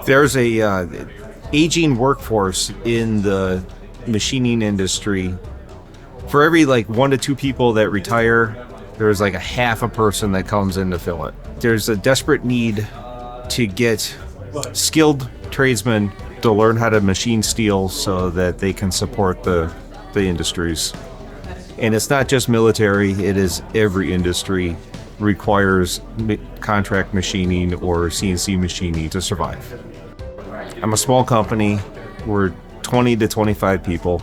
There's a aging workforce in the machining industry. For every 1 to 2 people that retire, there's a half a person that comes in to fill it. There's a desperate need to get skilled tradesmen to learn how to machine steel so that they can support the industries. And it's not just military, it is every industry requires contract machining or CNC machining to survive. I'm a small company. We're 20 to 25 people.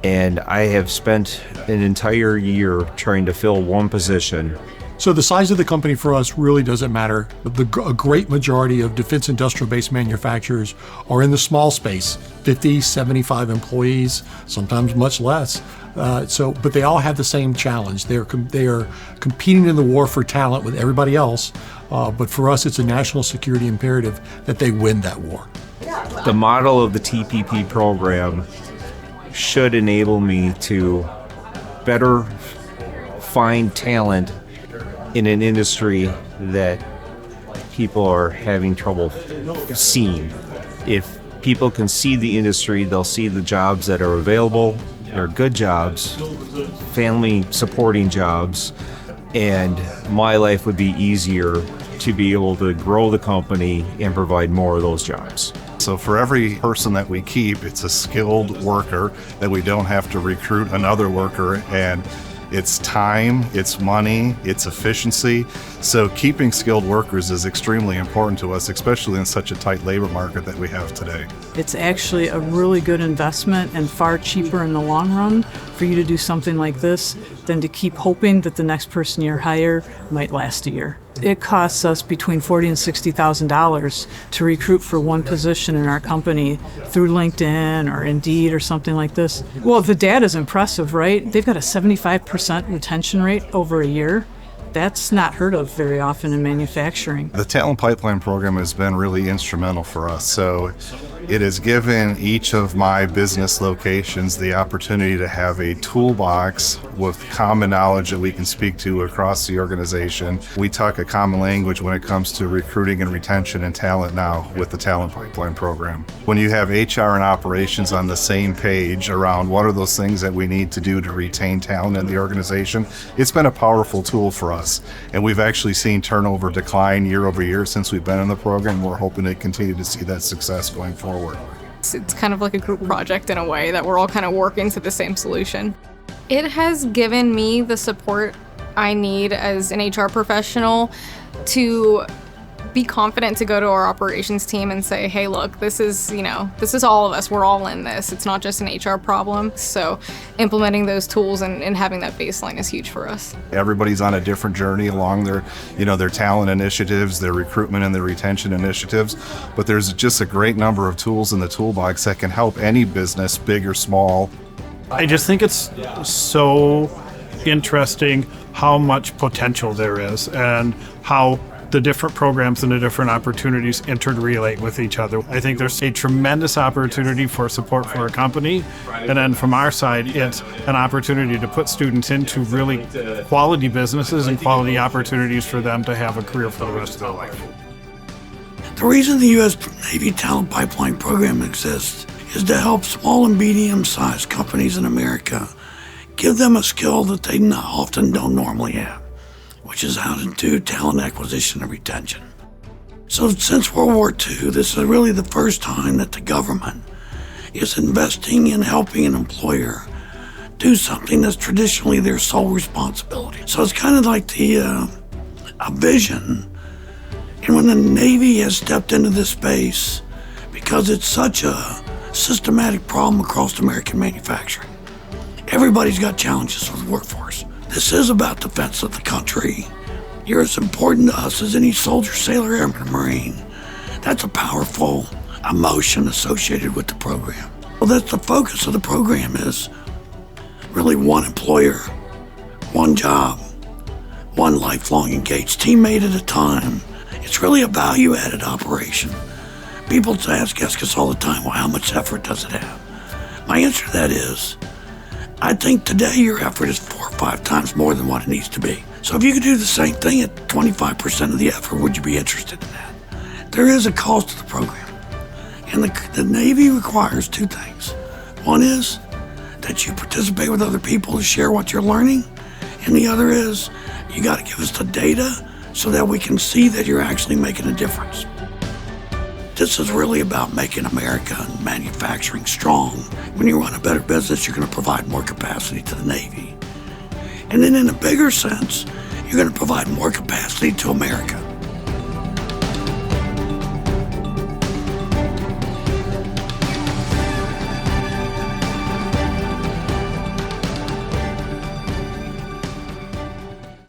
And I have spent an entire year trying to fill one position. So the size of the company for us really doesn't matter. A great majority of defense industrial-based manufacturers are in the small space, 50, 75 employees, sometimes much less. But they all have the same challenge. They are competing in the war for talent with everybody else. But for us, it's a national security imperative that they win that war. The model of the TPP program should enable me to better find talent in an industry that people are having trouble seeing. If people can see the industry, they'll see the jobs that are available. They're good jobs, family supporting jobs, and my life would be easier to be able to grow the company and provide more of those jobs. So for every person that we keep, it's a skilled worker that we don't have to recruit another worker, and it's time, it's money, it's efficiency. So keeping skilled workers is extremely important to us, especially in such a tight labor market that we have today. It's actually a really good investment and far cheaper in the long run for you to do something like this than to keep hoping that the next person you hire might last a year. It costs us between $40,000 and $60,000 to recruit for one position in our company through LinkedIn or Indeed or something like this. Well, the data is impressive, right? They've got a 75% retention rate over a year. That's not heard of very often in manufacturing. The Talent Pipeline program has been really instrumental for us. So it has given each of my business locations the opportunity to have a toolbox with common knowledge that we can speak to across the organization. We talk a common language when it comes to recruiting and retention and talent now with the Talent Pipeline program. When you have HR and operations on the same page around what are those things that we need to do to retain talent in the organization, it's been a powerful tool for us. And we've actually seen turnover decline year over year since we've been in the program. We're hoping to continue to see that success going forward. It's kind of like a group project in a way that we're all kind of working to the same solution. It has given me the support I need as an HR professional to be confident to go to our operations team and say, hey, look, this is all of us. We're all in this. It's not just an HR problem. So implementing those tools and having that baseline is huge for us. Everybody's on a different journey along their talent initiatives, their recruitment and their retention initiatives. But there's just a great number of tools in the toolbox that can help any business, big or small. I just think it's so interesting how much potential there is and how the different programs and the different opportunities interrelate with each other. I think there's a tremendous opportunity for support for a company, and then from our side, it's an opportunity to put students into really quality businesses and quality opportunities for them to have a career for the rest of their life. The reason the U.S. Navy Talent Pipeline program exists is to help small and medium-sized companies in America give them a skill that they often don't normally have, which is how to do talent acquisition and retention. So since World War II, this is really the first time that the government is investing in helping an employer do something that's traditionally their sole responsibility. So it's kind of like a vision. And when the Navy has stepped into this space, because it's such a systematic problem across American manufacturing, everybody's got challenges with the workforce. This is about defense of the country. You're as important to us as any soldier, sailor, airman, or Marine. That's a powerful emotion associated with the program. Well, that's the focus of the program, is really one employer, one job, one lifelong engaged teammate at a time. It's really a value-added operation. People ask us all the time, well, how much effort does it have? My answer to that is, I think today your effort is 4 or 5 times more than what it needs to be. So if you could do the same thing at 25% of the effort, would you be interested in that? there is a cost to the program. And the Navy requires two things. One is that you participate with other people to share what you're learning. And the other is you got to give us the data so that we can see that you're actually making a difference. This is really about making America and manufacturing strong. When you run a better business, you're going to provide more capacity to the Navy. And then in a bigger sense, you're going to provide more capacity to America.